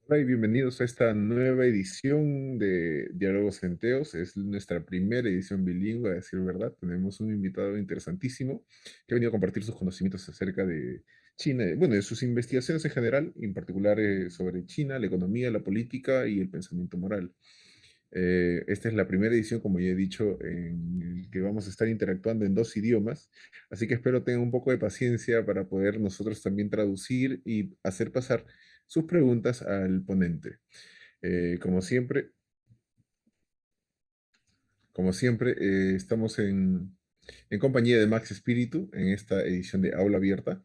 Hola y bienvenidos a esta nueva edición de Diálogos Centeos. Es nuestra primera edición bilingüe, a decir verdad. Tenemos un invitado interesantísimo que ha venido a compartir sus conocimientos acerca de China, bueno, de sus investigaciones en general, en particular sobre China, la economía, la política y el pensamiento moral. Esta es la primera edición, como ya he dicho, en el que vamos a estar interactuando en dos idiomas, así que espero tengan un poco de paciencia para poder nosotros también traducir y hacer pasar sus preguntas al ponente. Como siempre, estamos en compañía de Max Espíritu en esta edición de Aula Abierta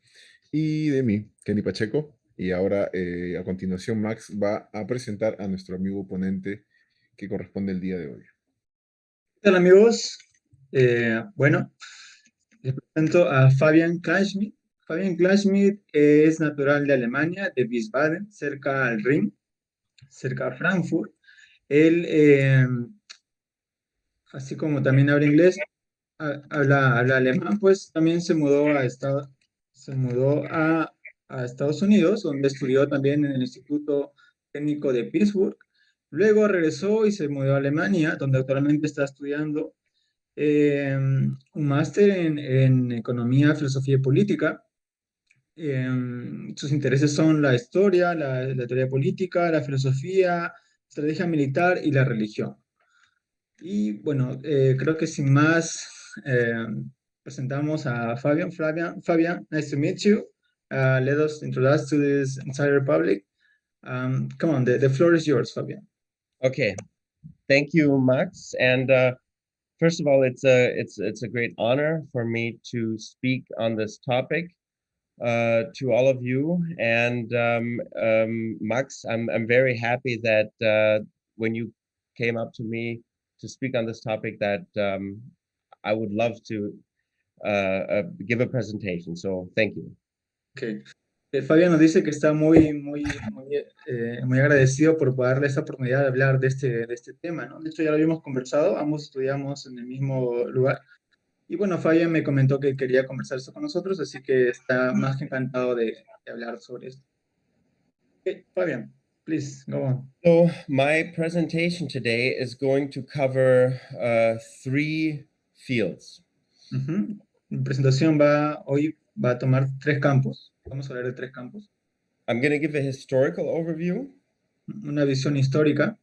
y de mí, Kenny Pacheco. Y ahora, a continuación, Max va a presentar a nuestro amigo ponente que corresponde el día de hoy. ¿Qué tal amigos? Bueno, les presento a Fabian Kleinschmidt. Fabian Kleinschmidt es natural de Alemania, de Wiesbaden, cerca al Rin, cerca a Frankfurt. Él, así como también habla inglés, habla alemán, pues también se mudó a Estados Unidos, donde estudió también en el Instituto Técnico de Pittsburgh. Luego regresó y se mudó a Alemania, donde actualmente está estudiando un máster en economía, filosofía y política. Sus intereses son la historia, la teoría política, la filosofía, estrategia militar y la religión. Y bueno, creo que sin más, presentamos a Fabian. Fabian, nice to meet you. Let us introduce to this entire public. Come on, the floor is yours, Fabian. Okay, thank you, Max. And first of all, it's a great honor for me to speak on this topic to all of you. And Max, I'm very happy that when you came up to me to speak on this topic, that I would love to give a presentation. So thank you. Okay. Fabián nos dice que está muy agradecido por darle esta oportunidad de hablar de este tema, ¿no? De hecho, ya lo habíamos conversado, ambos estudiamos en el mismo lugar. Y bueno, Fabián me comentó que quería conversar esto con nosotros, así que está más que encantado de hablar sobre esto. Okay, Fabián, please, go on. So my presentation today is going to cover three fields. Mi presentación hoy va a tomar tres campos. Vamos a hablar de tres campos. I'm going to give a historical overview. Una visión histórica.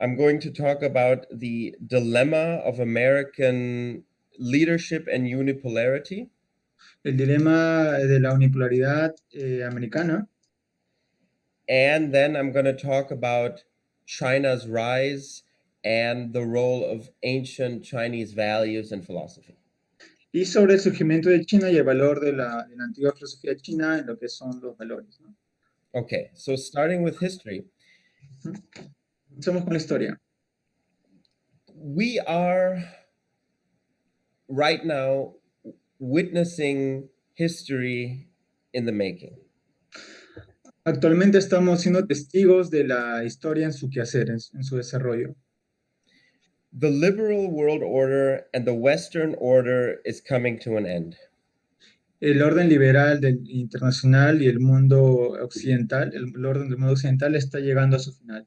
I'm going to talk about the dilemma of American leadership and unipolarity. El dilema de la unipolaridad americana. And then I'm going to talk about China's rise and the role of ancient Chinese values and philosophy. Y sobre el surgimiento de China y el valor de la antigua filosofía china en lo que son los valores, ¿no? Okay, so starting with history. Empecemos con la historia. We are right now witnessing history in the making. Actualmente estamos siendo testigos de la historia en su quehacer, en su desarrollo. The liberal world order and the Western order is coming to an end. El orden liberal del internacional y el mundo occidental, el orden del mundo occidental está llegando a su final.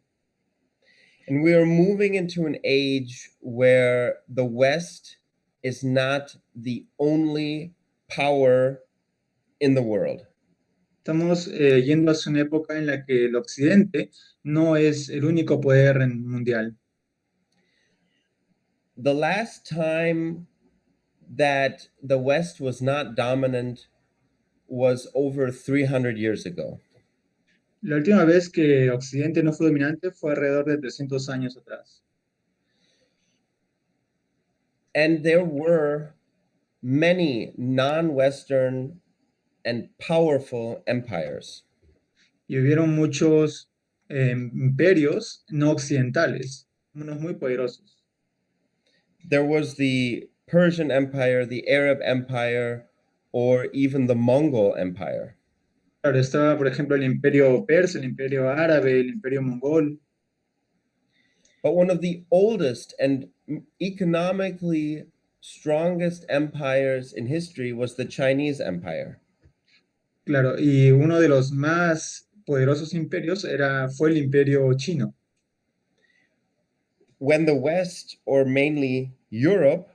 And we are moving into an age where the West is not the only power in the world. Estamos yendo hacia una época en la que el occidente no es el único poder mundial. The last time that the West was not dominant was over 300 years ago. La última vez que Occidente no fue dominante fue alrededor de 300 años atrás. And there were many non-Western and powerful empires. Y hubieron muchos imperios no occidentales, unos muy poderosos. There was the Persian Empire, the Arab Empire, or even the Mongol Empire. Claro, estaba, por ejemplo, el imperio persa, el imperio árabe, el imperio mongol. But one of the oldest and economically strongest empires in history was the Chinese Empire. Claro, y uno de los más poderosos imperios fue el imperio chino. When the West, or mainly Europe,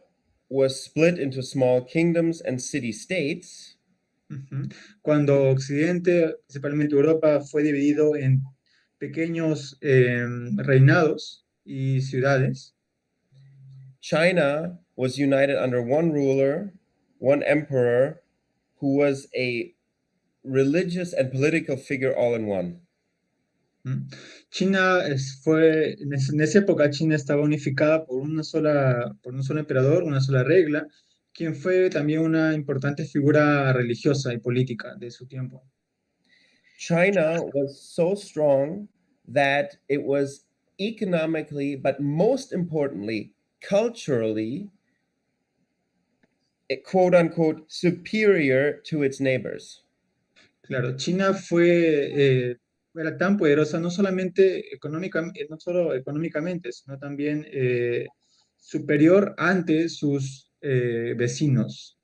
was split into small kingdoms and city-states, Ujú. Cuando Occidente, principalmente Europa, fue dividido en pequeños reinados y ciudades, China was united under one ruler, one emperor, who was a religious and political figure all in one. ¿m? China en esa época China estaba unificada por un solo emperador, una sola regla, quien fue también una importante figura religiosa y política de su tiempo. China was so strong that it was economically, but most importantly, culturally, quote unquote, superior to its neighbors. Claro, China era tan poderosa no solamente no solo económicamente, sino también superior ante sus vecinos.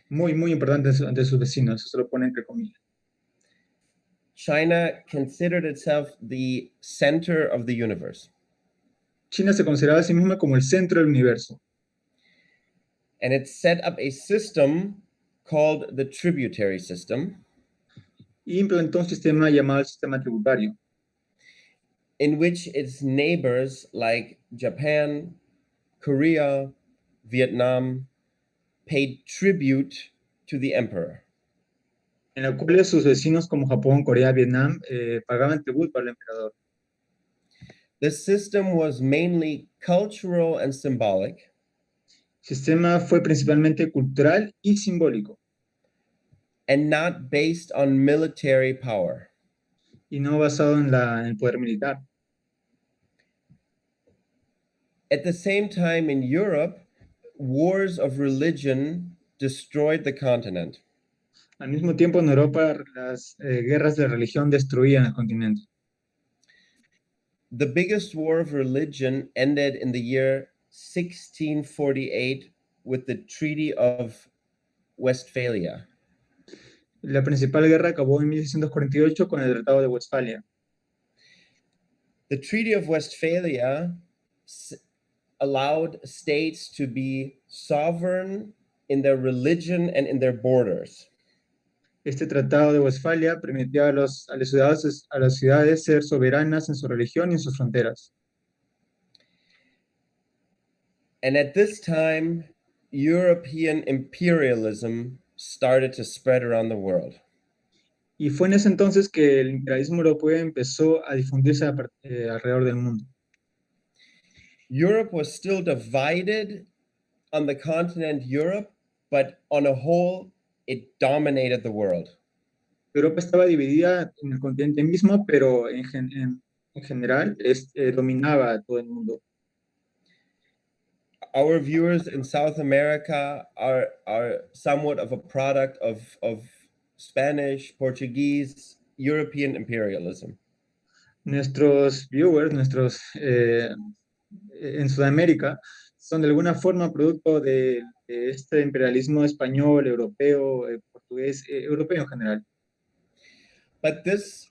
Muy, muy importante ante sus vecinos, eso se lo pone entre comillas. China considered itself the center of the universe. China se consideraba a sí misma como el centro del universo And it set up a system called the tributary system, y implantó un sistema llamado el sistema tributario, in which its neighbors like Japan, Korea, Vietnam paid tribute to the emperor. en el cual sus vecinos como Japón, Corea, Vietnam pagaban tributo al emperador. The system was mainly cultural and symbolic, El sistema fue principalmente cultural y simbólico, and not based on military power. y no basado en el poder militar. At the same time, in Europe, wars of religion destroyed the continent. Al mismo tiempo, en Europa, las guerras de religión destruían el continente. The biggest war of religion ended in the year 1648 with the Treaty of Westphalia. La principal guerra acabó en 1648 con el Tratado de Westfalia. The Treaty of Westphalia allowed states to be sovereign in their religion and in their borders. Este Tratado de Westfalia permitió a las ciudades ser soberanas en su religión y en sus fronteras. And at this time, European imperialism started to spread around the world. Y fue en ese entonces que el imperialismo europeo empezó a difundirse alrededor del mundo. Europe was still divided on the continent Europe, but on a whole, it dominated the world. Europa estaba dividida en el continente mismo, pero en general dominaba a todo el mundo. Our viewers in South America are somewhat of a product of Spanish, Portuguese, European imperialism. Nuestros viewers, en Sudamérica, son de alguna forma producto de este imperialismo español, europeo, portugués, europeo en general. But this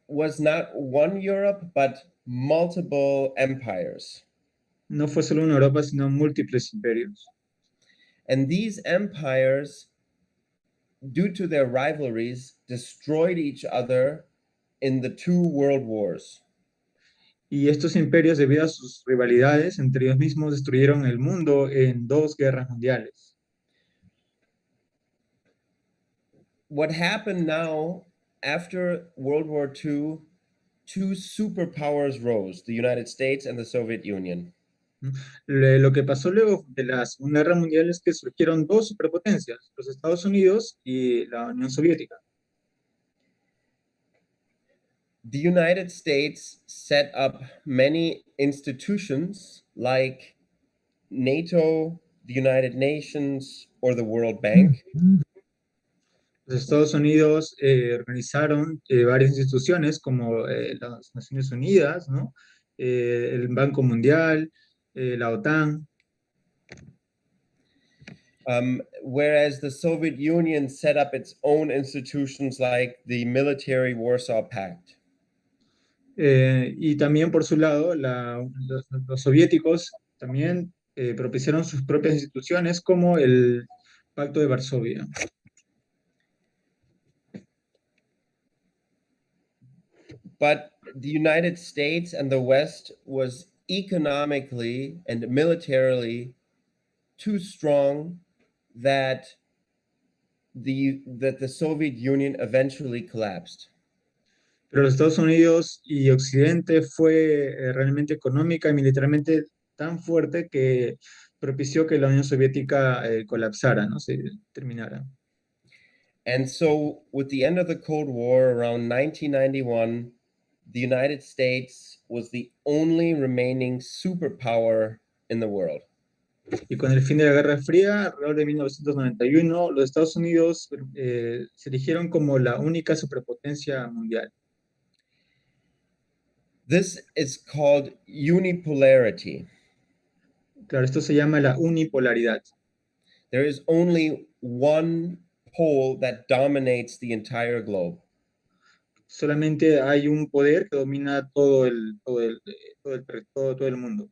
was not one Europe, but multiple empires. No fue solo una Europa, sino múltiples imperios. And these empires, due to their rivalries, destroyed each other in the two world wars. Y estos imperios, debido a sus rivalidades entre ellos mismos, destruyeron el mundo en dos guerras mundiales. What happened now after World War II, two superpowers rose, the United States and the Soviet Union. Lo que pasó luego de la Segunda Guerra Mundial es que surgieron dos superpotencias, los Estados Unidos y la Unión Soviética. The United States set up many institutions like NATO, the United Nations, or the World Bank. Los Estados Unidos organizaron varias instituciones como las Naciones Unidas, ¿no? El Banco Mundial, la OTAN. Whereas the Soviet Union set up its own institutions like the military Warsaw Pact. Y también por su lado, los soviéticos también propiciaron sus propias instituciones como el Pacto de Varsovia. But the United States and the West was economically and militarily too strong that the Soviet Union eventually collapsed. Pero los Estados Unidos y Occidente fue realmente económica y militarmente tan fuerte que propició que la Unión Soviética colapsara, ¿no? Se terminara. And so, with the end of the Cold War around 1991, the United States was the only remaining superpower in the world. Y con el fin de la Guerra Fría, alrededor de 1991, los Estados Unidos se eligieron como la única superpotencia mundial. This is called unipolarity. Claro, esto se llama la unipolaridad. There is only one pole that dominates the entire globe. Solamente hay un poder que domina todo el mundo.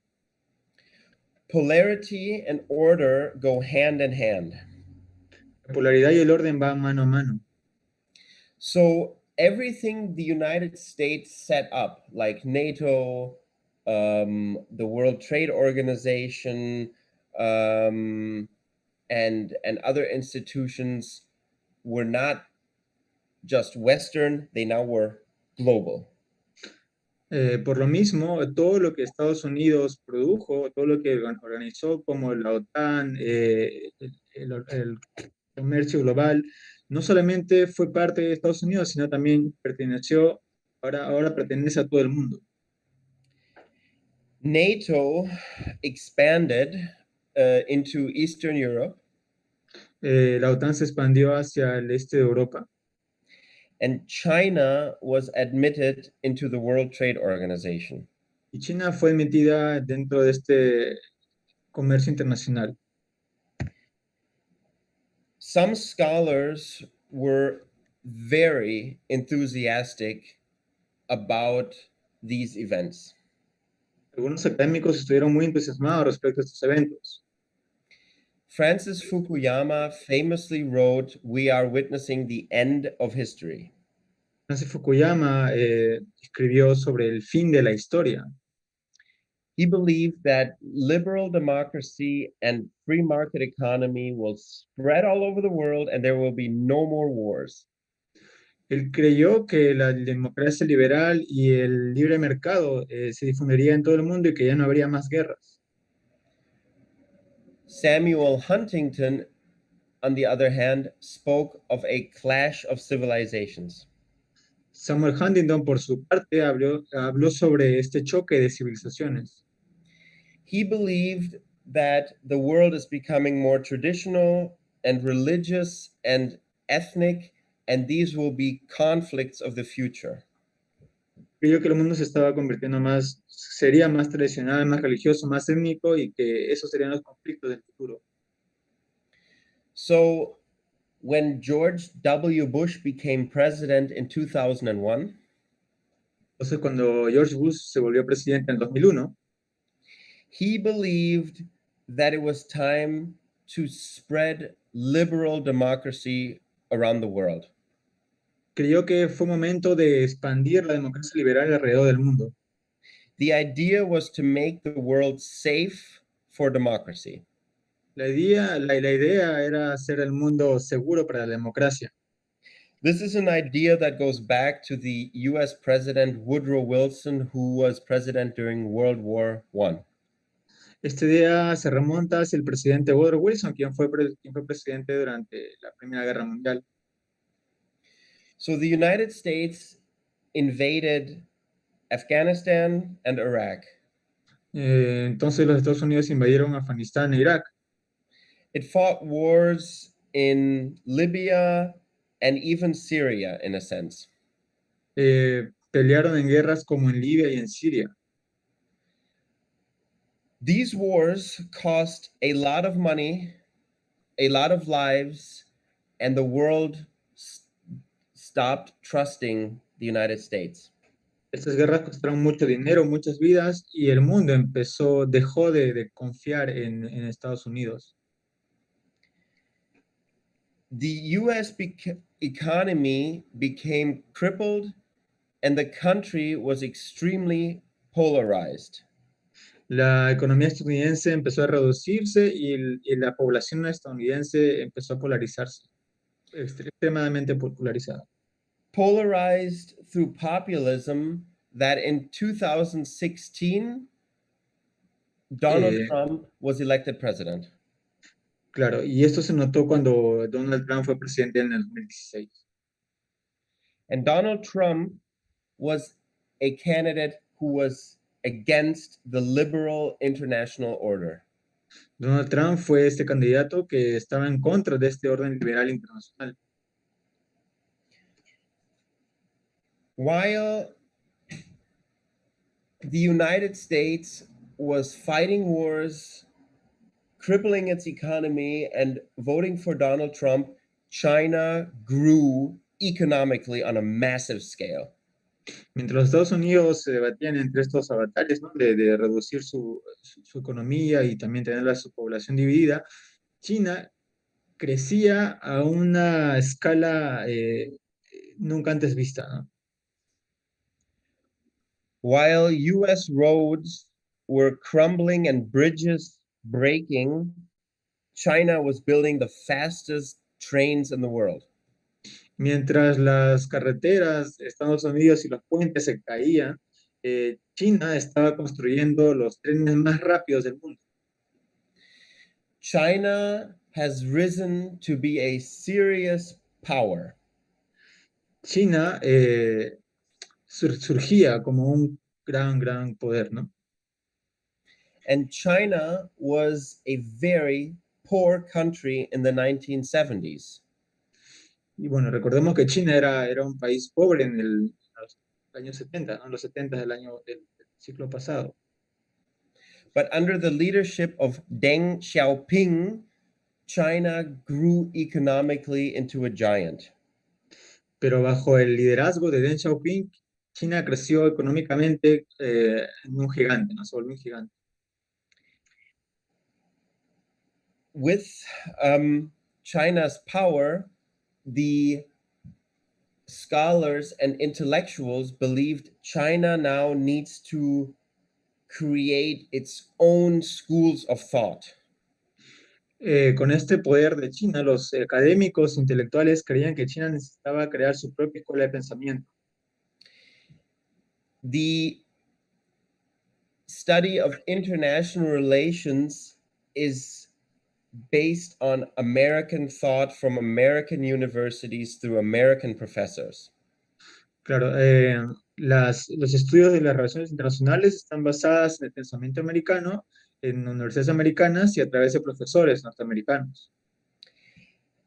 Polarity and order go hand in hand. La polaridad y el orden van mano a mano. So everything the United States set up, like NATO, the World Trade Organization, and other institutions, were not just Western; they now were global. Por lo mismo, todo lo que Estados Unidos produjo, todo lo que organizó como la OTAN, el comercio global, no solamente fue parte de Estados Unidos, sino también ahora pertenece a todo el mundo. NATO expanded into Eastern Europe. La OTAN se expandió hacia el este de Europa. And China was admitted into the World Trade Organization. Y China fue admitida dentro de este comercio internacional. Some scholars were very enthusiastic about these events. Algunos académicos estuvieron muy entusiasmados respecto a estos eventos. Francis Fukuyama famously wrote, "We are witnessing the end of history." Francis Fukuyama escribió sobre el fin de la historia. He believed that liberal democracy and free market economy will spread all over the world and there will be no more wars. Él creyó que la democracia liberal y el libre mercado se difundiría en todo el mundo y que ya no habría más guerras. Samuel Huntington, on the other hand, spoke of a clash of civilizations. Samuel Huntington, por su parte, habló sobre este choque de civilizaciones. He believed that the world is becoming more traditional and religious and ethnic, and these will be conflicts of the future. Creyó que el mundo se estaba convirtiendo sería más tradicional, más religioso, más étnico y que esos serían los conflictos del futuro. So, when George W. Bush became president in 2001, Entonces, cuando George Bush se volvió presidente en 2001, he believed that it was time to spread liberal democracy around the world. creyó que fue momento de expandir la democracia liberal alrededor del mundo. The idea was to make the world safe for democracy. La idea era hacer el mundo seguro para la democracia. This is an idea that goes back to the US President Woodrow Wilson, who was president during World War I. Esta idea se remonta hacia el presidente Woodrow Wilson, quien fue presidente durante la Primera Guerra Mundial. So the United States invaded Afghanistan and Iraq. Entonces los Estados Unidos invadieron Afganistán e Irak. It fought wars in Libya and even Syria, in a sense. Pelearon en guerras como en Libia y en Siria. These wars cost a lot of money a lot of lives, and the world stopped trusting the United States. Estas guerras costaron mucho dinero, muchas vidas, y el mundo dejó de confiar en Estados Unidos. The US economy became crippled, and the country was extremely polarized. La economía estadounidense empezó a reducirse y la población estadounidense empezó a polarizarse, extremadamente polarizada. Polarized through populism that in 2016, Donald Eh, Trump was elected president. claro, y esto se notó cuando Donald Trump fue presidente en el 2016. And Donald Trump was a candidate who was against the liberal international order. Donald Trump fue este candidato que estaba en contra de este orden liberal internacional. While the United States was fighting wars, crippling its economy, and voting for Donald Trump, China grew economically on a massive scale. Mientras los Estados Unidos se debatían entre estos avatares, ¿no? de reducir su economía y también tener a su población dividida, China crecía a una escala nunca antes vista, ¿no? While US roads were crumbling and bridges breaking, China was building the fastest trains in the world. Mientras las carreteras de Estados Unidos y los puentes se caían, China estaba construyendo los trenes más rápidos del mundo. China has risen to be a serious power. China surgía como un gran poder, ¿no? And China was a very poor country in the 1970s. Y bueno, recordemos que China era un país pobre en los años 70, ¿no? En los 70 del siglo pasado. But under the leadership of Deng Xiaoping, China grew economically into a giant. Pero bajo el liderazgo de Deng Xiaoping, China creció económicamente en un gigante, ¿no? Se volvió un gigante. With China's power, the scholars and intellectuals believed China now needs to create its own schools of thought. Con este poder de China, los académicos intelectuales creían que China necesitaba crear su propia escuela de pensamiento. The study of international relations is based on American thought from American universities through American professors. Claro, los estudios de las relaciones internacionales están basados en el pensamiento americano, en universidades americanas y a través de profesores norteamericanos.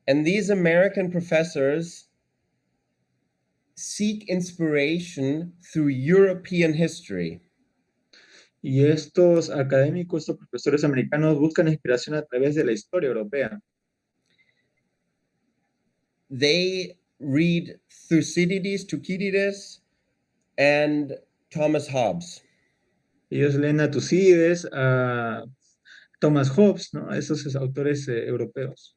And these American professors seek inspiration through European history. Y estos académicos, estos profesores americanos buscan inspiración a través de la historia europea. They read Thucydides, and Thomas Hobbes. Ellos leen a Tucídides, a Thomas Hobbes, ¿no? A esos autores europeos.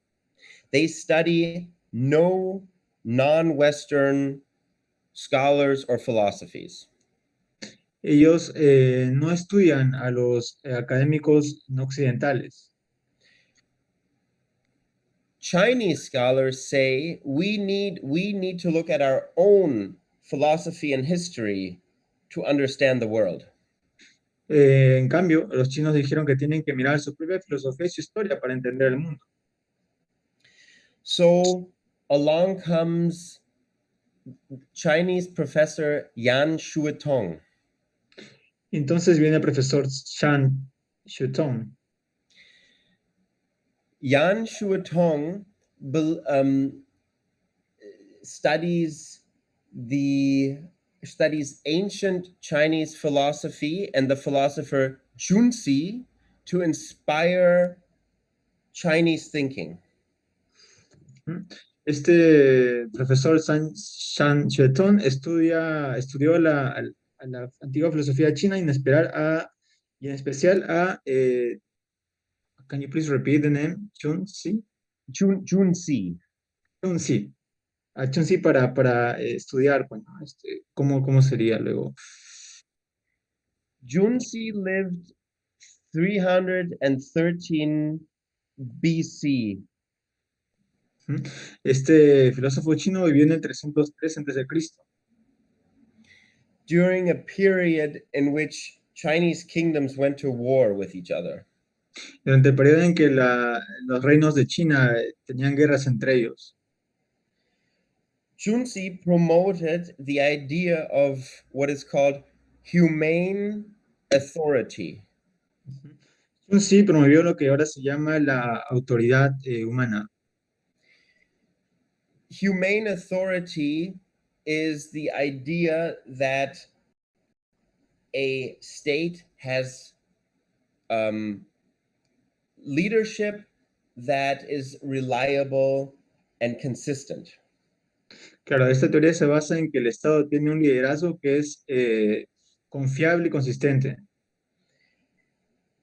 They study no non-Western scholars or philosophies. Ellos no estudian a los académicos no occidentales. Chinese scholars say we need to look at our own philosophy and history to understand the world. En cambio, los chinos dijeron que tienen que mirar su propia filosofía y su historia para entender el mundo. So along comes Chinese professor Yan Xuetong. Entonces viene el profesor Yan Xuetong. Yan Xuetong studies ancient Chinese philosophy and the philosopher Junzi to inspire Chinese thinking. Ujú. Este profesor Yan Xuetong estudió a la antigua filosofía china y en especial can you please repeat the name? Junzi. Chun-si. A Chun-si para estudiar, bueno, cómo sería luego. Junzi lived 313 BC. Ujú. Este filósofo chino vivió en el 303 a.C. during a period in which Chinese kingdoms went to war with each other. Durante el periodo en que los reinos de China tenían guerras entre ellos. Junzi promoted the idea of what is called humane authority. Sun promovió lo que ahora se llama la autoridad humana. Humane authority is the idea that a state has leadership that is reliable and consistent. Claro, esta teoría se basa en que el Estado tiene un liderazgo que es confiable y consistente.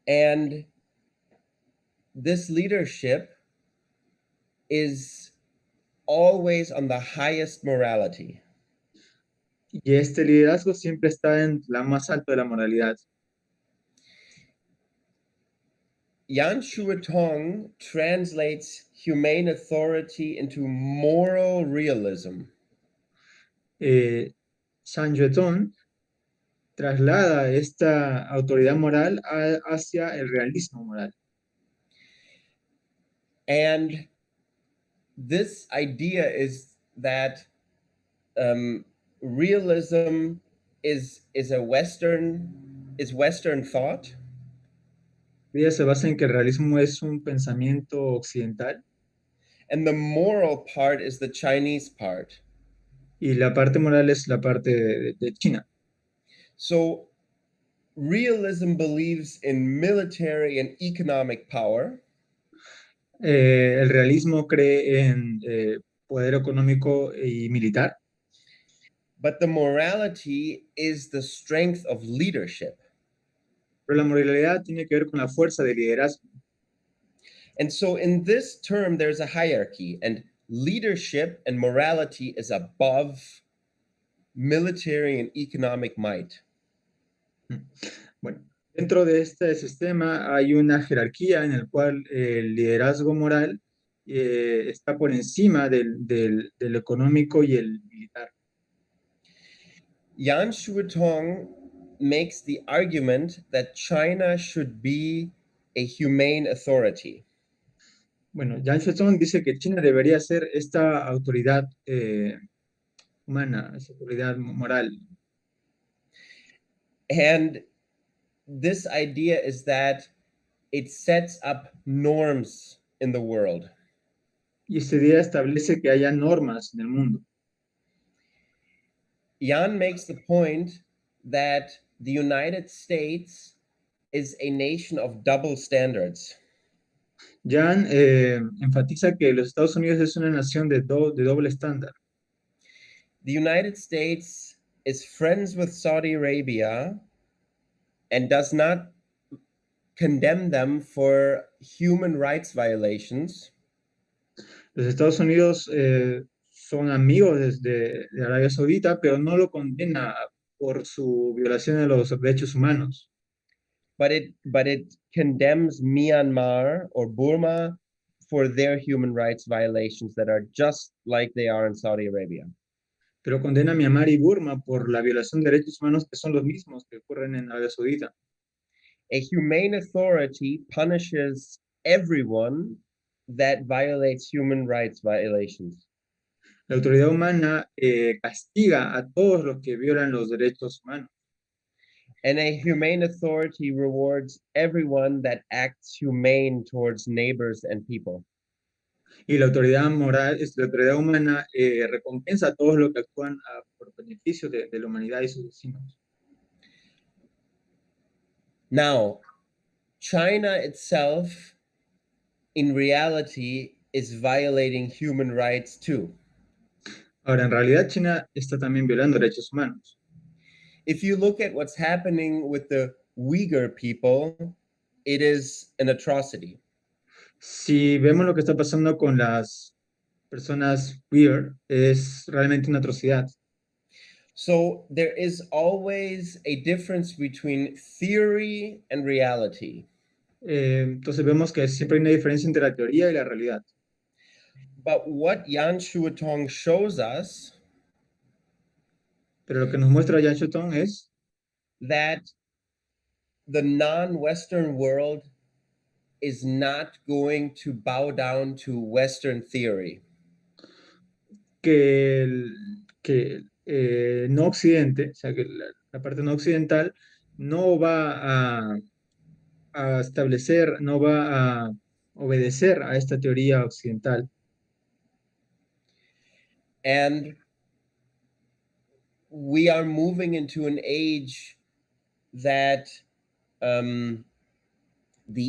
And this leadership is always on the highest morality. Y este liderazgo siempre está en la más alta de la moralidad. Yan Xuetong translates humane authority into moral realism. Yan Xuetong traslada esta autoridad moral hacia el realismo moral. And this idea is that realism is Western thought. Ella se basa en que el realismo es un pensamiento occidental. And the moral part is the Chinese part. Y la parte moral es la parte de China. So realism believes in military and economic power. El realismo cree en poder económico y militar. But the morality is the strength of leadership. Pero la moralidad tiene que ver con la fuerza de liderazgo. And so in this term, there's a hierarchy, and leadership and morality is above military and economic might. Bueno, dentro de este sistema hay una jerarquía en el cual el liderazgo moral está por encima del económico y el militar. Yan Xuetong makes the argument that China should be a humane authority. Bueno, Yan Xuetong dice que China debería ser esta autoridad humana, esta autoridad moral. And this idea is that it sets up norms in the world. Y esta idea establece que haya normas en el mundo. Yan makes the point that the United States is a nation of double standards. Yan enfatiza que los Estados Unidos es una nación de doble estándar. The United States is friends with Saudi Arabia and does not condemn them for human rights violations. Los Estados Unidos son amigos de Arabia Saudita, pero no lo condena por su violación de los derechos humanos. But it condemns Myanmar or Burma for their human rights violations that are just like they are in Saudi Arabia. Pero condena a Myanmar y Burma por la violación de derechos humanos que son los mismos que ocurren en Arabia Saudita. A humane authority punishes everyone that violates human rights violations. La autoridad humana castiga a todos los que violan los derechos humanos. And a humane authority rewards everyone that acts humane towards neighbors and people. Y la autoridad moral, la autoridad humana recompensa a todos los que actúan por beneficio de la humanidad y sus vecinos. Now, China itself, in reality, is violating human rights too. Ahora, en realidad China está también violando derechos humanos. If you look at what's happening with the Uyghur people, it is an atrocity. Si vemos lo que está pasando con las personas weird, es realmente una atrocidad. So there is always a difference between theory and reality. Entonces vemos que siempre hay una diferencia entre la teoría y la realidad. But what Yan Xuetong shows us Pero lo que nos muestra Yan Xuetong es that the non-Western world is not going to bow down to Western theory. que, no occidente, o sea, que la parte no occidental no va a establecer, no va a obedecer a esta teoría occidental. And we are moving into an age that the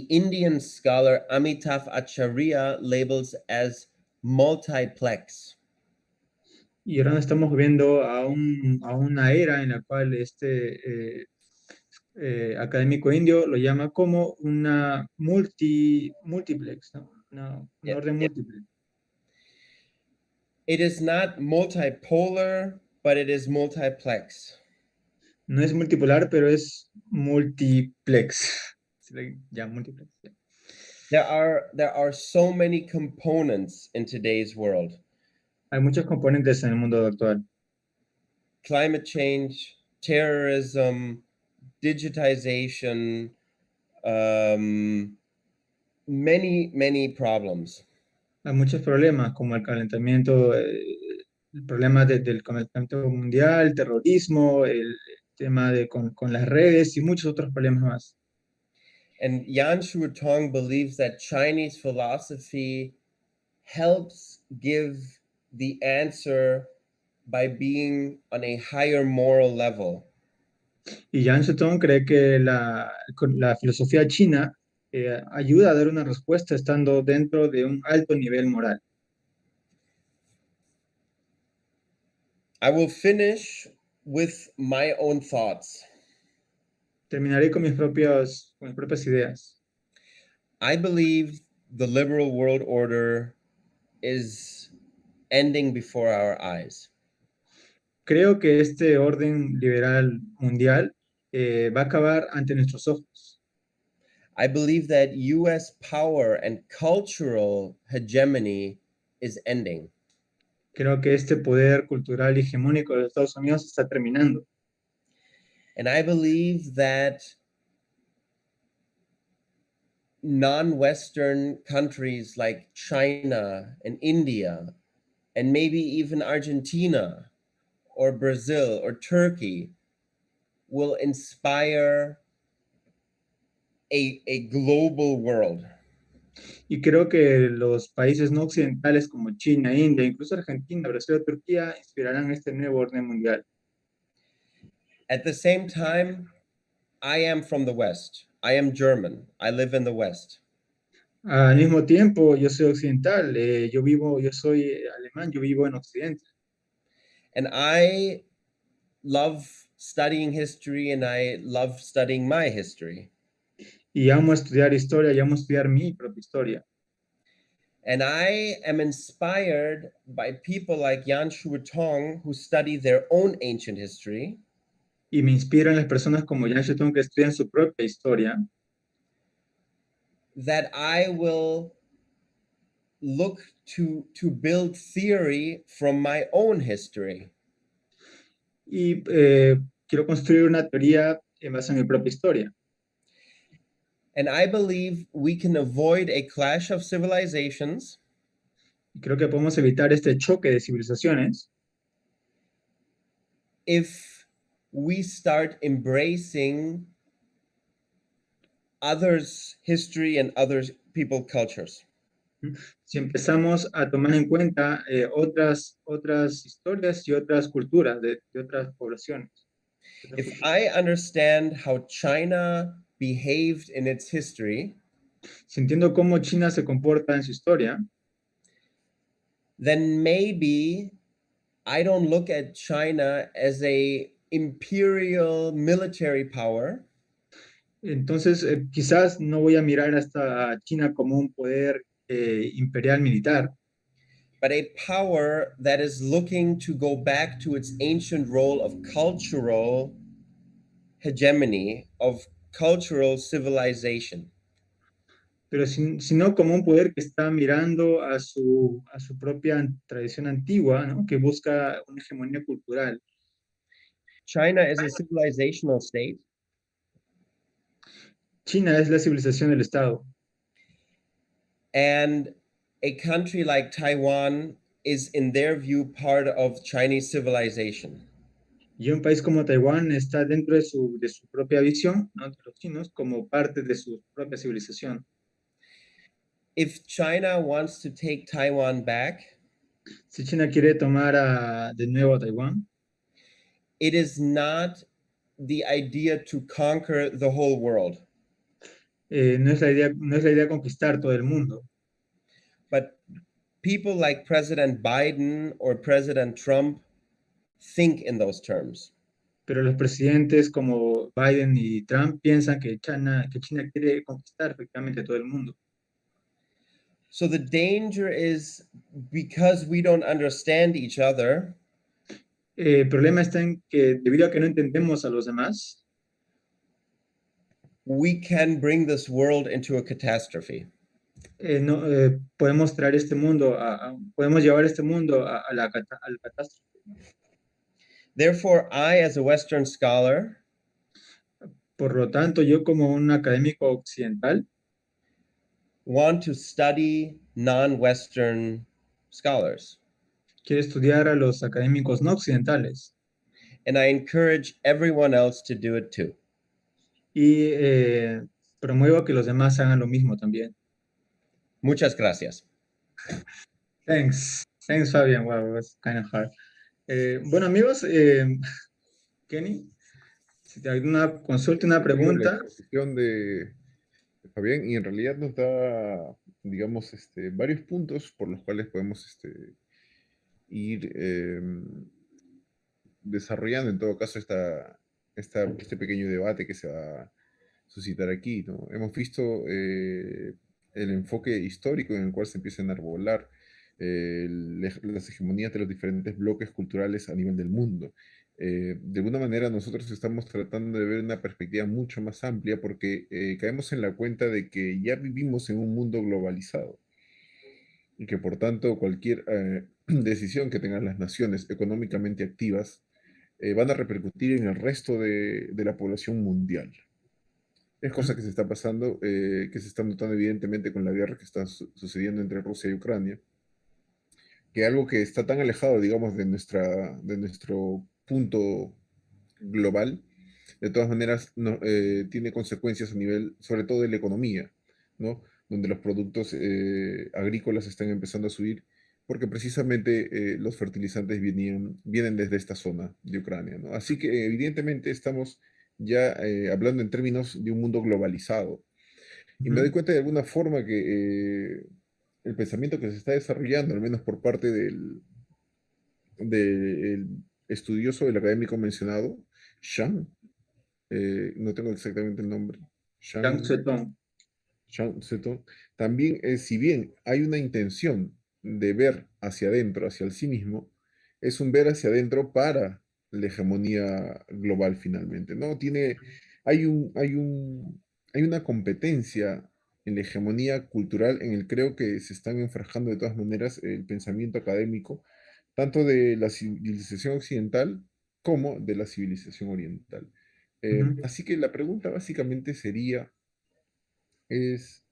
Indian scholar Amitav Acharya labels as multiplex. Y ahora nos estamos viendo a una era en la cual este académico indio lo llama como una múltiplex, ¿no? Un orden múltiple. It is not multipolar, but it is multiplex. No es multipolar, pero es multiplex. Ya, multiplex. Ya. There are so many components in today's world. Hay muchos componentes en el mundo actual. Climate change, terrorism, digitization, many problems. Hay muchos problemas como el calentamiento, el problema del calentamiento mundial, el terrorismo, el tema con las redes y muchos otros problemas más. And Yan Xuetong believes that Chinese philosophy helps give the answer by being on a higher moral level. Y Yan Xuetong cree que la filosofía china ayuda a dar una respuesta estando dentro de un alto nivel moral. I will finish with my own thoughts. Terminaré con mis propias ideas. I believe the liberal world order is ending before our eyes. Creo que este orden liberal mundial va a acabar ante nuestros ojos. I believe that US power and cultural hegemony is ending. Creo que este poder cultural hegemónico de los Estados Unidos está terminando. And I believe that non-Western countries like China and India, and maybe even Argentina or Brazil or Turkey, will inspire a global world. Y creo que los países no occidentales como China, India, incluso Argentina, Brasil o Turquía inspirarán este nuevo orden mundial. At the same time, I am from the West. I am German. I live in the West. Al mismo tiempo, yo soy occidental, yo soy alemán, yo vivo en Occidente. And I love studying history and I love studying my history. Y amo estudiar historia, y amo estudiar mi propia historia. And I am inspired by people like Yan Xuetong who study their own ancient history. Y me inspiran las personas como Yan Xuetong que estudian su propia historia. That I will look to build theory from my own history. Y quiero construir una teoría en base a mi propia historia. And I believe we can avoid a clash of civilizations. Y creo que podemos evitar este choque de civilizaciones if we start embracing others' history and other people cultures. si empezamos a tomar en cuenta otras historias y otras culturas de otras poblaciones. If I understand how China behaved in its history, Si entiendo cómo China se comporta en su historia, then maybe I don't look at China as a imperial military power, Entonces, quizás no voy a mirar hasta China como un poder imperial militar, but a power that is looking to go back to its ancient role of cultural hegemony, of cultural civilization. pero sino como un poder que está mirando a su propia tradición antigua, ¿no? Que busca una hegemonía cultural. China is a civilizational state, China es la civilización del Estado. and a country like Taiwan is, in their view, part of Chinese civilization. Y un país como Taiwán está dentro de su propia visión, ¿no? De los chinos, como parte de su propia civilización. If China wants to take Taiwan back, Si China quiere tomar de nuevo a Taiwán, it is not the idea to conquer the whole world, no es la idea conquistar todo el mundo, but people like President Biden or President Trump think in those terms. pero los presidentes como Biden y Trump piensan que China quiere conquistar efectivamente todo el mundo. So the danger is because we don't understand each other, El problema está en que debido a que no entendemos a los demás, we can bring this world into a catastrophe. no, podemos traer este mundo, podemos llevar este mundo a a la catástrofe. Therefore, I, as a Western scholar, Por lo tanto, yo como un académico occidental, want to study non-Western scholars. quiero estudiar a los académicos no occidentales And I encourage everyone else to do it too. y promuevo que los demás hagan lo mismo también. Muchas gracias. Thanks. Thanks, Fabian. Wow, it was kind of hard. Bueno, amigos, Kenny, si te hay una consulta, una La pregunta, exposición de Fabián, y en realidad nos da, digamos, varios puntos por los cuales podemos ir desarrollando en todo caso este pequeño debate que se va a suscitar aquí, ¿no? Hemos visto el enfoque histórico en el cual se empieza a enarbolar las hegemonías de los diferentes bloques culturales a nivel del mundo. De alguna manera nosotros estamos tratando de ver una perspectiva mucho más amplia porque caemos en la cuenta de que ya vivimos en un mundo globalizado y que por tanto cualquier decisión que tengan las naciones económicamente activas van a repercutir en el resto de la población mundial. Es cosa que se está pasando, que se está notando evidentemente con la guerra que está sucediendo entre Rusia y Ucrania, que algo que está tan alejado, digamos, de nuestro punto global, de todas maneras tiene consecuencias a nivel, sobre todo de la economía, ¿no? Donde los productos agrícolas están empezando a subir, porque precisamente los fertilizantes vienen desde esta zona de Ucrania, ¿no? Así que evidentemente estamos ya hablando en términos de un mundo globalizado. Y me doy cuenta de alguna forma que el pensamiento que se está desarrollando, al menos por parte del estudioso, del académico mencionado, Shang, no tengo exactamente el nombre, Yang Shang, Xuetong. Yan Xuetong, también, si bien hay una intención de ver hacia adentro, hacia el sí mismo, es un ver hacia adentro para la hegemonía global finalmente, ¿no? Hay una competencia en la hegemonía cultural en el creo que se están enfrascando de todas maneras el pensamiento académico, tanto de la civilización occidental como de la civilización oriental. Así que la pregunta básicamente sería, es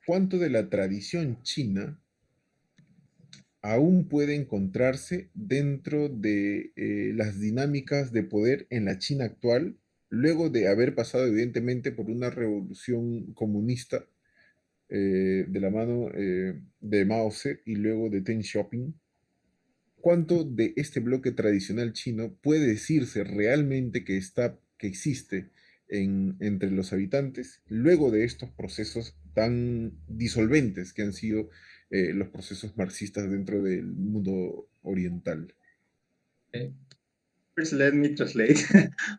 cuánto de la tradición china aún puede encontrarse dentro de las dinámicas de poder en la China actual, luego de haber pasado evidentemente por una revolución comunista de la mano de Mao Zedong y luego de Deng Xiaoping. ¿Cuánto de este bloque tradicional chino puede decirse realmente que existe entre los habitantes luego de estos procesos tan disolventes que han sido los procesos marxistas dentro del mundo oriental. Okay. First, let me translate.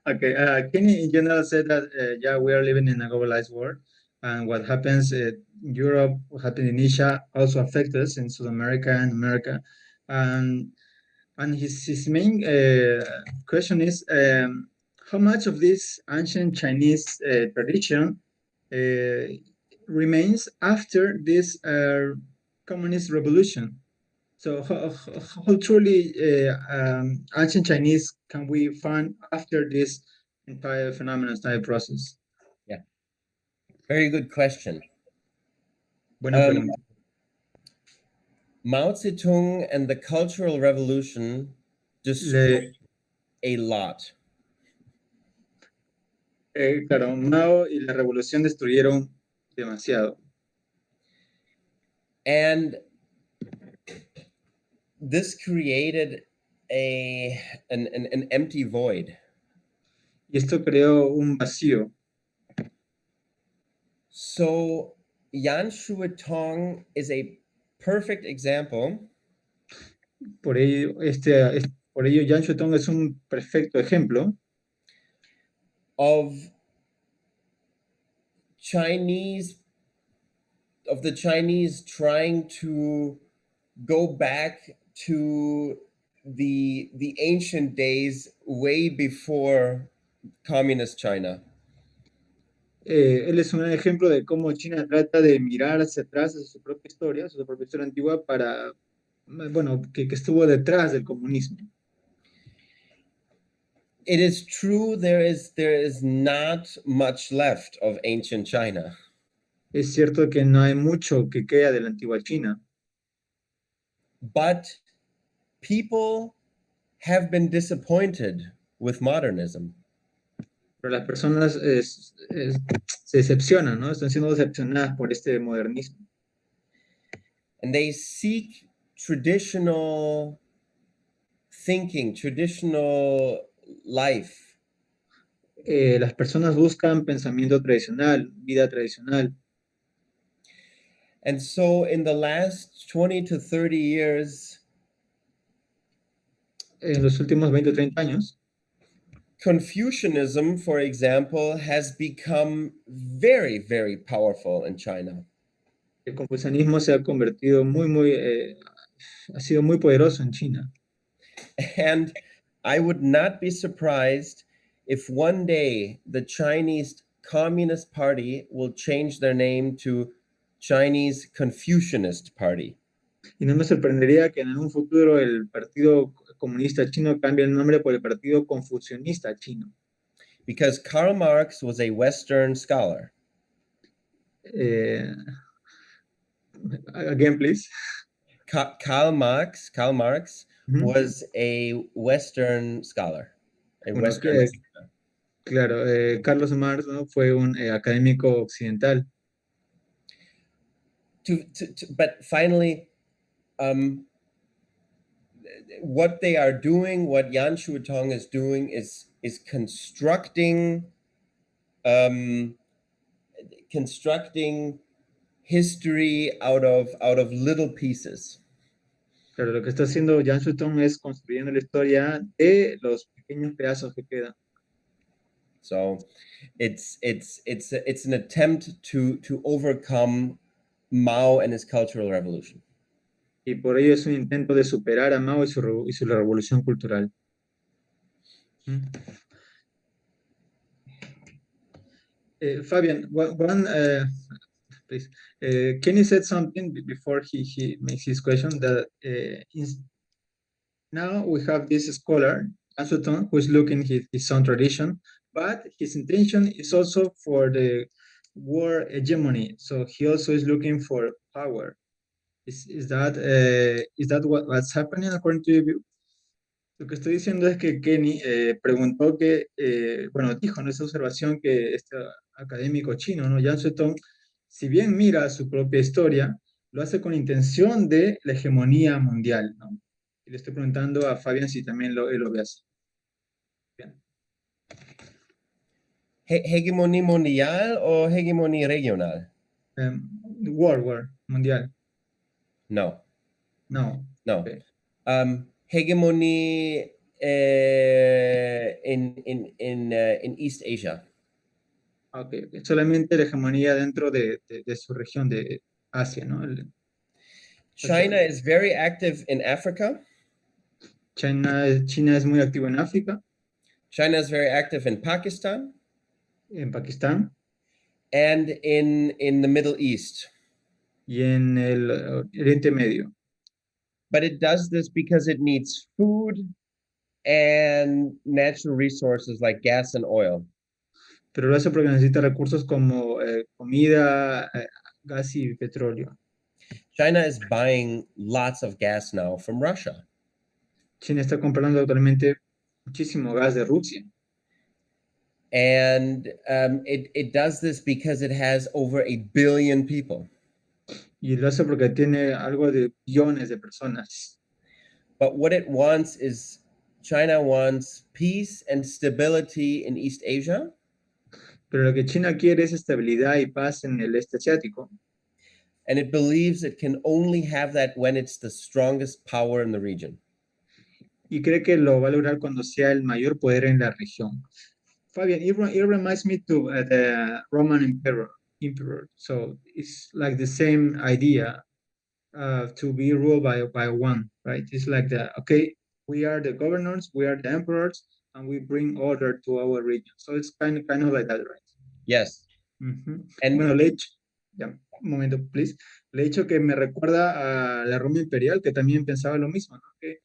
Okay, Kenny in general said that yeah, we are living in a globalized world, and what happens in Europe, what happened in Asia, also affects us in South America and America. And his main question is how much of this ancient Chinese tradition uh, remains after this communist revolution? So how truly ancient Chinese can we find after this entire phenomenon, entire process? Yeah, very good question. Buena pregunta. Mao Zedong and the Cultural Revolution destroyed a lot. Claro, Mao y la revolución destruyeron demasiado. And this created an empty void. Y esto creó un vacío. So Yan Xuetong is a perfect example Por ello, por ello Yan Xuetong es un perfecto ejemplo of the Chinese trying to go back to the ancient days way before communist China. Él es un gran ejemplo de cómo China trata de mirar hacia atrás, hacia su propia historia antigua, para, bueno, que estuvo detrás del comunismo. It is true there is not much left of ancient China. Es cierto que no hay mucho que queda de la antigua China, but people have been disappointed with modernism. pero las personas se decepcionan, ¿no? Están siendo decepcionadas por este modernismo. And they seek traditional thinking, traditional life. Las personas buscan pensamiento tradicional, vida tradicional. And so in the last 20 to 30 years, En los últimos 20 o 30 años, Confucianism, for example, has become very, very powerful in China. el confucianismo se ha convertido ha sido muy poderoso en China. And I would not be surprised if one day the Chinese Communist Party will change their name to Chinese Confucianist Party. Y no me sorprendería que en un futuro el Partido Comunista Chino cambie el nombre por el Partido Confucionista Chino. Because Karl Marx was a Western scholar. Again, please. Karl Marx was a Western scholar. Claro, Carlos Marx, ¿no? Fue un académico occidental. But finally, what they are doing, what Yan Xuetong is doing, is constructing history out of little pieces. Claro, lo que está haciendo Yan Xuetong es construyendo la historia de los pequeños pedazos que quedan. So it's an attempt to overcome Mao and his cultural revolution. Y por ello es un intento de superar a Mao y su revolución cultural. Fabian, please. Kenny said something before he makes his question that now we have this scholar, Yan Xuetong, who is looking his own tradition, but his intention is also for the world hegemony. So he also is looking for power. Is that what's happening according to you? Lo que estoy diciendo es que Kenny preguntó bueno, dijo en esa observación que este académico chino, ¿no? Yan Xuetong, si bien mira su propia historia, lo hace con intención de la hegemonía mundial, ¿no? Y le estoy preguntando a Fabián si también él lo ve así. Bien. ¿Hegemonía mundial o hegemonía regional? World War, mundial. No, No. no. Ok. Hegemony in East Asia. Ok, ok. Solamente la hegemonía dentro de su región de Asia, ¿no? China is very active in Africa. China es muy activo en África, China is very active in Pakistan en Pakistán and in the Middle East. y en el Oriente Medio. But it does this because it needs food and natural resources like gas and oil. Pero lo hace porque necesita recursos como comida, gas y petróleo. China is buying lots of gas now from Russia. China está comprando actualmente muchísimo gas de Rusia. And it does this because it has over 1 billion people. Y lo hace porque tiene algo de billones de personas. But what it wants is China wants peace and stability in East Asia. Pero lo que China quiere es estabilidad y paz en el este asiático. And it believes it can only have that when it's the strongest power in the region. Y cree que lo va a lograr cuando sea el mayor poder en la región. Fabian, it reminds me to the Roman emperor. So it's like the same idea to be ruled by one, right? It's like okay, we are the governors, we are the emperors, and we bring order to our region. So it's kind of like that, right? Yes. And bueno, le he hecho, ya, un momento, please. Le he dicho que me recuerda a la Roma imperial, que también pensaba lo mismo, ¿no? Que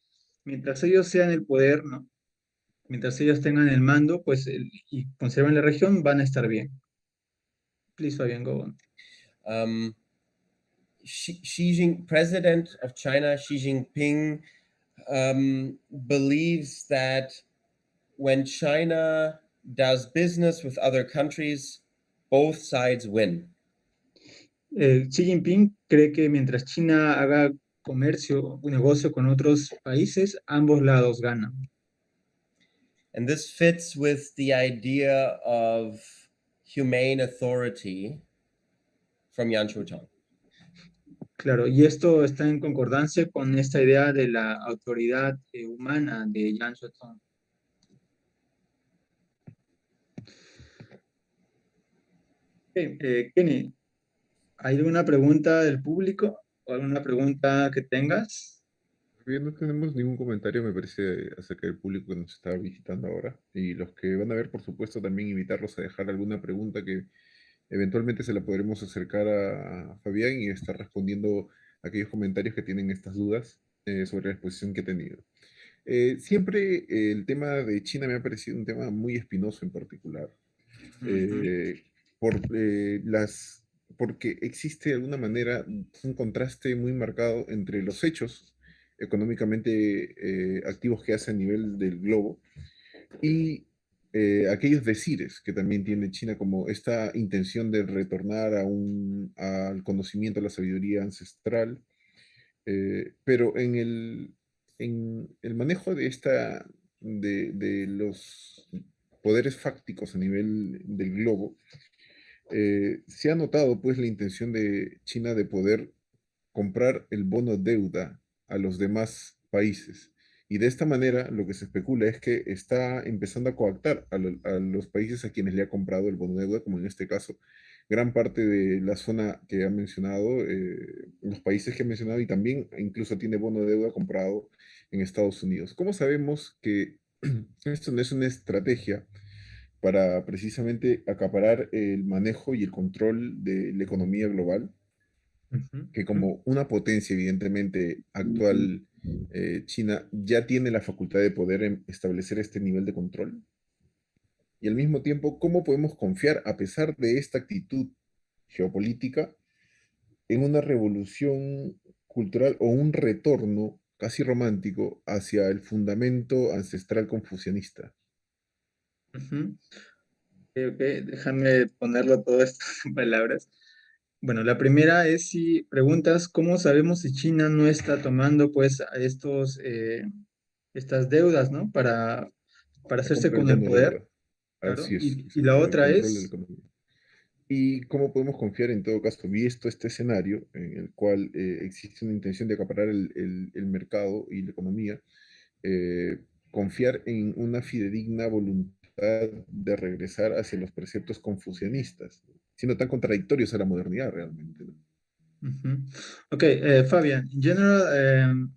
mientras ellos sean el poder, ¿no? Mientras ellos tengan el mando, pues, y conserven la región, van a estar bien. Please, Fabian, go on. President of China, Xi Jinping, believes that when China does business with other countries, both sides win. Xi Jinping cree que mientras China haga comercio o negocio con otros países, ambos lados ganan. And this fits with the idea of humane authority from Yan Xuetong. Claro, y esto está en concordancia con esta idea de la autoridad humana de Yan Xuetong. Kenny, ¿hay alguna pregunta del público o alguna pregunta que tengas? Bien, no tenemos ningún comentario, me parece, acerca del público que nos está visitando ahora. Y los que van a ver, por supuesto, también invitarlos a dejar alguna pregunta que eventualmente se la podremos acercar a Fabián y estar respondiendo a aquellos comentarios que tienen estas dudas sobre la exposición que he tenido. Siempre el tema de China me ha parecido un tema muy espinoso en particular. eh, por, porque existe de alguna manera un contraste muy marcado entre los hechos económicamente activos que hace a nivel del globo y aquellos decires que también tiene China, como esta intención de retornar al conocimiento, a la sabiduría ancestral, pero en el manejo de los poderes fácticos a nivel del globo, se ha notado pues la intención de China de poder comprar el bono deuda a los demás países. Y de esta manera lo que se especula es que está empezando a coactar a los países a quienes le ha comprado el bono deuda, como en este caso gran parte de la zona que ha mencionado, los países que ha mencionado, y también incluso tiene bono de deuda comprado en Estados Unidos. ¿Cómo sabemos que esto no es una estrategia para precisamente acaparar el manejo y el control de la economía global, que como una potencia evidentemente actual, China ya tiene la facultad de poder establecer este nivel de control? Y al mismo tiempo, ¿cómo podemos confiar, a pesar de esta actitud geopolítica, en una revolución cultural o un retorno casi romántico hacia el fundamento ancestral confucianista? Ok, déjame ponerlo todo esto en palabras. Bueno, la primera es si preguntas cómo sabemos si China no está tomando pues estas deudas, ¿no? Para La hacerse compra del con el bono poder, deuda. claro. Así es, Y la exacto, el otra control de la es economía. ¿Y cómo podemos confiar en todo caso, visto este escenario en el cual existe una intención de acaparar el mercado y la economía, eh, confiar en una fidedigna voluntad de regresar hacia los preceptos confucianistas, siendo tan contradictorios a la modernidad realmente, ¿no? Mhm. Okay, Fabian, in general,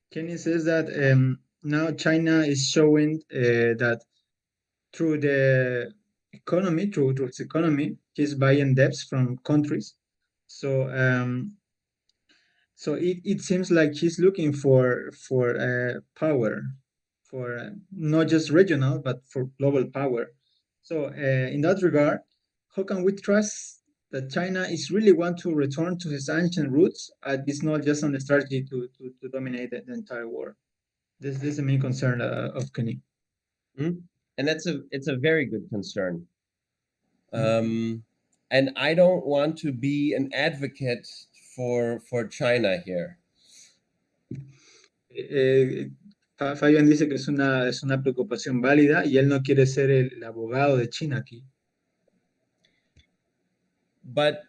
Kenny says that now China is showing that through the economy, through its economy, he's buying debts from countries. So it seems like he's looking for power, for not just regional but for global power. So in that regard, how can we trust that China is really want to return to his ancient roots? It's not just on the strategy to dominate the entire world. This is the main concern of Kenny. Hmm? And it's a very good concern. Mm. And I don't want to be an advocate for China here. Fabian dice que es una preocupación válida y él no quiere ser el abogado de China aquí. But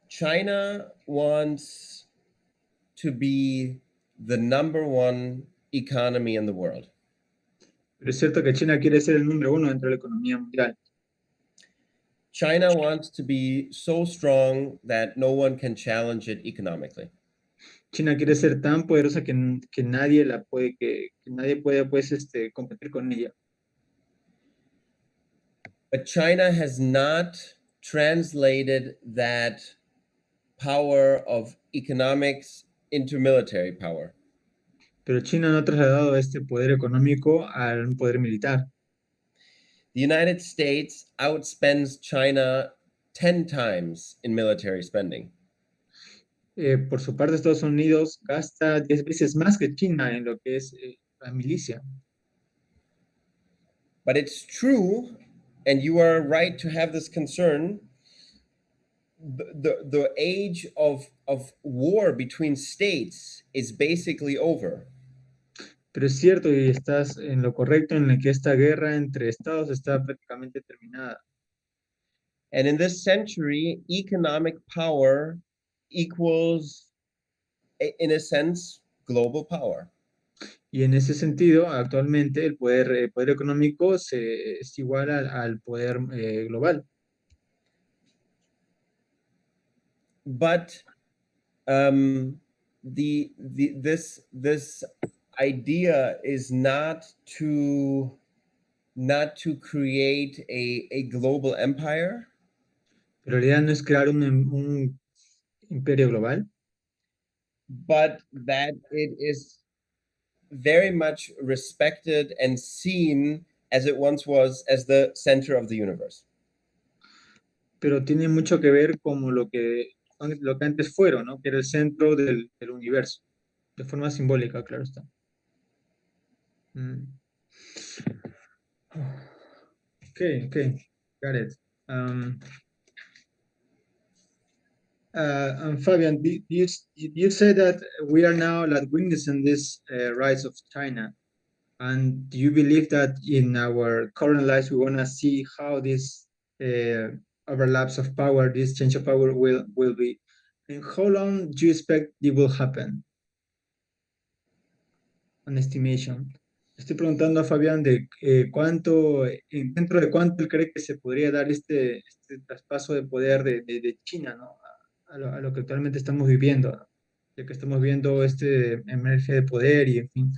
China wants to be the number one economy in the world. Pero es cierto que China quiere ser el número uno dentro de la economía mundial. China wants to be so strong that no one can challenge it economically. China quiere ser tan poderosa que nadie que nadie puede pues competir con ella. But China has not translated that power of economics into military power. Pero China no ha trasladado este poder económico al poder militar. The United States outspends China 10 times in military spending. Por su parte, Estados Unidos gasta 10 veces más que China en lo que es la milicia. But it's true, and you are right to have this concern, the age of war between states is basically over. Pero es cierto y estás en lo correcto en el que esta guerra entre estados está prácticamente terminada. And in this century, economic power equals, in a sense, global power. Y en ese sentido, actualmente el poder económico es igual al poder global. But this idea is not to create a global empire, Pero la idea no es crear un imperio global, but that it is very much respected and seen as it once was as the center of the universe. pero tiene mucho que ver como lo que antes fueron, ¿no? Que era el centro del universo, de forma simbólica, claro está. Mm. Okay, got it. And Fabian, you say that we are now like witnessing this rise of China, and do you believe that in our current lives we want to see how this overlaps of power, this change of power will be, and how long do you expect it will happen? An estimation. Estoy preguntando a Fabián de dentro de cuánto él cree que se podría dar este traspaso de poder de China, ¿no? A lo que actualmente estamos viviendo, ¿no? Ya que estamos viendo este emerge de poder y en fin.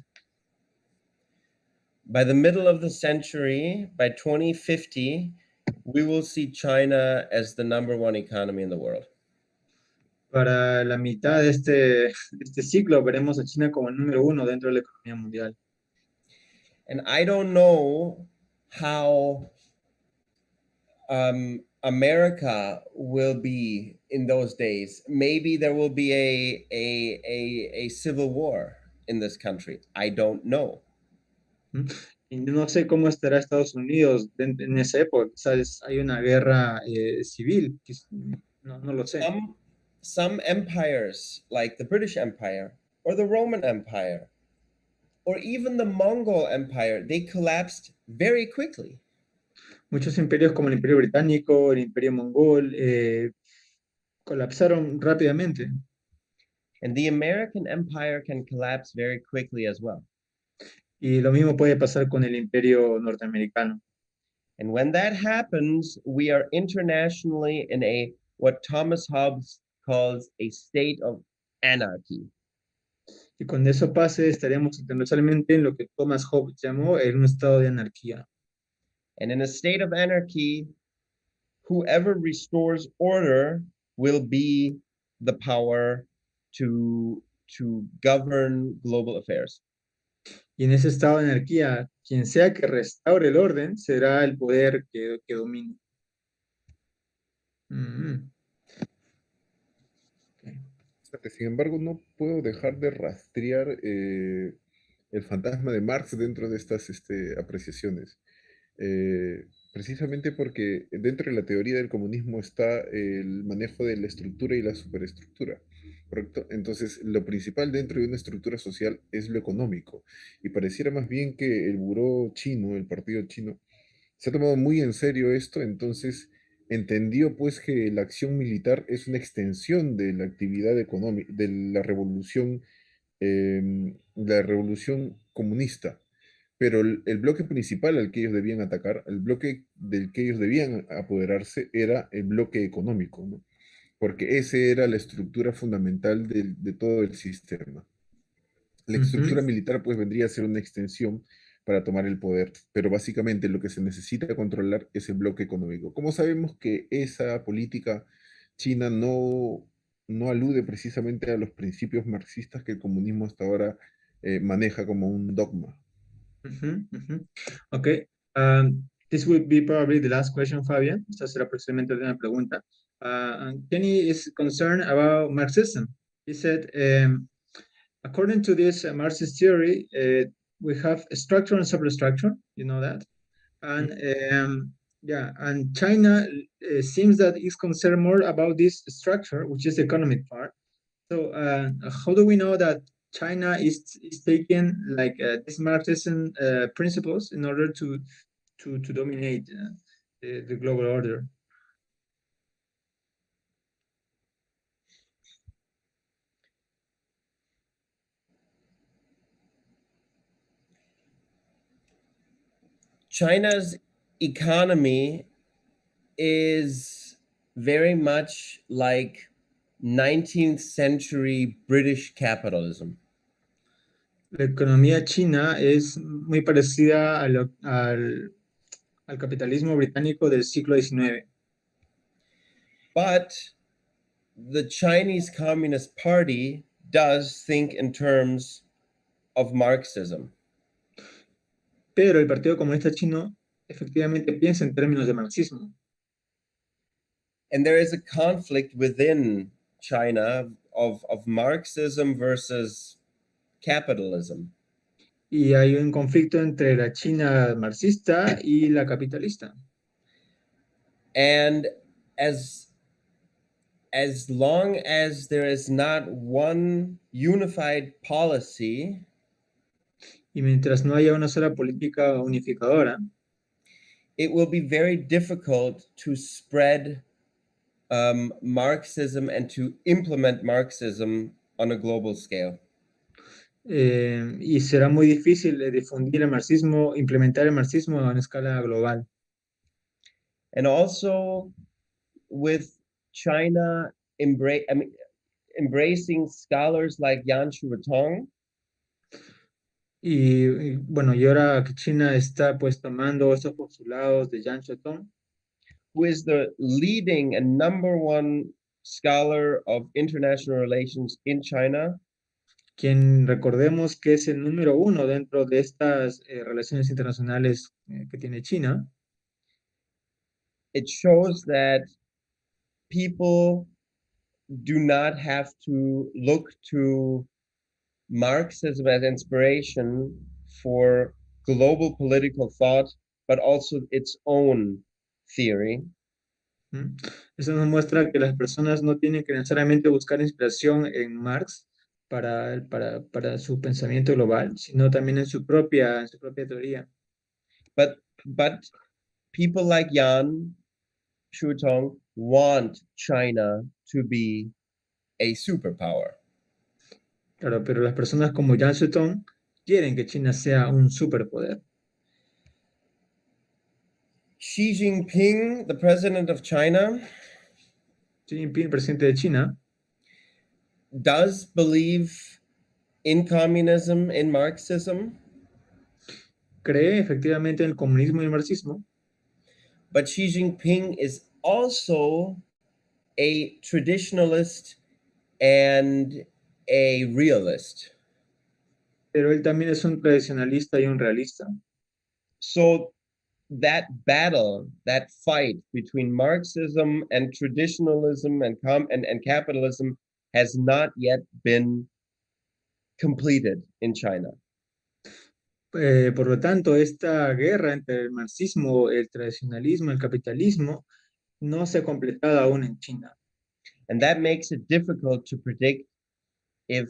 By the middle of the century, by 2050, we will see China as the number one economy in the world. Para la mitad de este ciclo veremos a China como el número uno dentro de la economía mundial. And I don't know how America will be in those days. Maybe there will be a civil war in this country. I don't know. ¿Mm? Y no sé cómo estará Estados Unidos en esa época. Quizás hay una guerra civil. No lo sé. Some empires, like the British Empire or the Roman Empire, or even the Mongol Empire, they collapsed very quickly. Muchos imperios como el Imperio Británico, el Imperio Mongol, colapsaron rápidamente. And the American empire can collapse very quickly as well. Y lo mismo puede pasar con el Imperio norteamericano. And when that happens, we are internationally in a what Thomas Hobbes calls a state of anarchy. Y cuando eso pase, estaremos internacionalmente en lo que Thomas Hobbes llamó en un estado de anarquía. And in a state of anarchy, whoever restores order will be the power to govern global affairs. Y en ese estado de anarquía, quien sea que restaure el orden será el poder que domine. Mm, ok. Sin embargo, no puedo dejar de rastrear el fantasma de Marx dentro de estas apreciaciones. Precisamente porque dentro de la teoría del comunismo está el manejo de la estructura y la superestructura, ¿correcto? Entonces, lo principal dentro de una estructura social es lo económico. Y pareciera más bien que el buró chino, el partido chino, se ha tomado muy en serio esto, entonces entendió pues que la acción militar es una extensión de la actividad económica, de la revolución comunista. Pero el bloque principal al que ellos debían atacar, el bloque del que ellos debían apoderarse, era el bloque económico, ¿no? Porque ese era la estructura fundamental de todo el sistema. La Ujú, estructura militar pues vendría a ser una extensión para tomar el poder, pero básicamente lo que se necesita controlar es el bloque económico. ¿Cómo sabemos que esa política china no alude precisamente a los principios marxistas que el comunismo hasta ahora maneja como un dogma? ujú, ujú. Ok. This will be probably the last question, Fabian. Esta será posiblemente la última pregunta. And Kenny is concerned about Marxism. He said, according to this Marxist theory, we have a structure and superstructure. You know that, and yeah, and China seems that is concerned more about this structure, which is the economic part. So, how do we know that China is taking like these Marxism principles in order to dominate the global order? China's economy is very much like 19th century British capitalism. La economía china es muy parecida al capitalismo británico del siglo XIX. But the Chinese Communist Party does think in terms of Marxism. Pero el Partido Comunista Chino efectivamente piensa en términos de marxismo. And there is a conflict within China of Marxism versus capitalism. Y hay un conflicto entre la China marxista y la capitalista. And as long as there is not one unified policy, Y mientras no haya una sola política unificadora, it will be very difficult to spread Marxism and to implement Marxism on a global scale. y será muy difícil difundir el marxismo, implementar el marxismo a una escala global. And also with China embracing scholars like Yan Xuetong, Bueno, y ahora que China está pues tomando esos postulados de Yan Xuetong, who is the leading and number one scholar of international relations in China, quien recordemos que es el número uno dentro de estas relaciones internacionales que tiene China, it shows that people do not have to look to Marxism as inspiration for global political thought, but also its own theory. ¿Mm? Eso nos muestra que las personas no tienen que necesariamente buscar inspiración en Marx para su pensamiento global, sino también en su propia teoría. But people like Yan Xuetong want China to be a superpower. Claro, pero las personas como Yan Xuetong quieren que China sea un superpoder. Xi Jinping, the president of China, Xi Jinping, presidente de China, does believe in communism, in Marxism, cree efectivamente en el comunismo y el marxismo, but Xi Jinping is also a traditionalist and a realist. pero él también es un tradicionalista y un realista. So that battle, that fight between Marxism and traditionalism and capitalism has not yet been completed in China. Por lo tanto, esta guerra entre el marxismo, el tradicionalismo, el capitalismo, no se ha completado aún en China. And that makes it difficult to predict if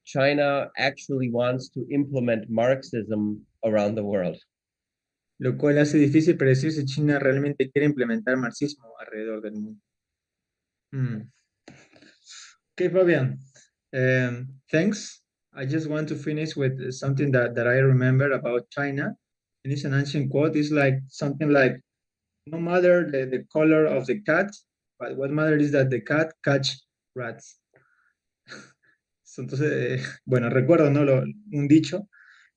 China actually wants to implement Marxism around the world. Lo cual hace difícil predecir si China realmente quiere implementar marxismo alrededor del mundo. Okay, Fabian. Thanks. I just want to finish with something that I remember about China. And it's an ancient quote. It's like something like, no matter the color of the cat, but what matters is that the cat catch rats. Entonces, bueno, recuerdo, ¿no? Un dicho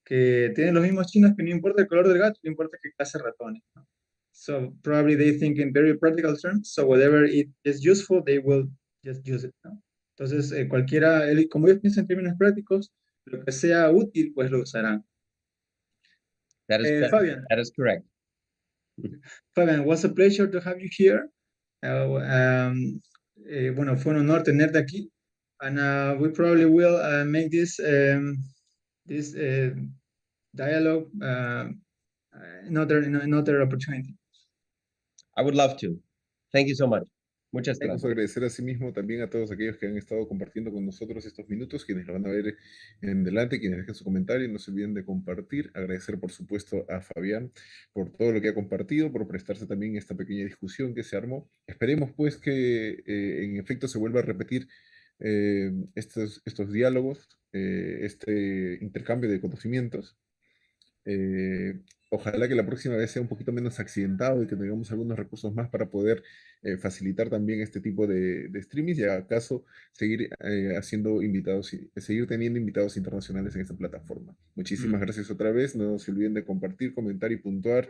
que tienen los mismos chinos que no importa el color del gato, no importa que case ratones, ¿no? So probably they think in very practical terms, so whatever it is useful, they will just use it, ¿no? Entonces, cualquiera, como ellos piensan en términos prácticos, lo que sea útil, pues lo usarán. Fabian, That is correct. Fabian, it was a pleasure to have you here. Bueno, fue un honor tenerte aquí. And we probably will make this dialogue another opportunity. I would love to. Thank you so much. Muchas Queremos gracias. agradecer asimismo también a todos aquellos que han estado compartiendo con nosotros estos minutos, quienes lo van a ver en delante, quienes dejen su comentario, no se olviden de compartir. Agradecer, por supuesto, a Fabián por todo lo que ha compartido, por prestarse también a esta pequeña discusión que se armó. Esperemos, pues, que en efecto se vuelva a repetir estos diálogos, este intercambio de conocimientos. Ojalá que la próxima vez sea un poquito menos accidentado y que tengamos algunos recursos más para poder facilitar también este tipo de streamings y acaso seguir haciendo invitados y seguir teniendo invitados internacionales en esta plataforma. Muchísimas gracias otra vez. No se olviden de compartir, comentar y puntuar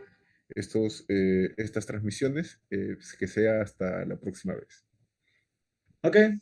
estas transmisiones. Que sea hasta la próxima vez. Okay.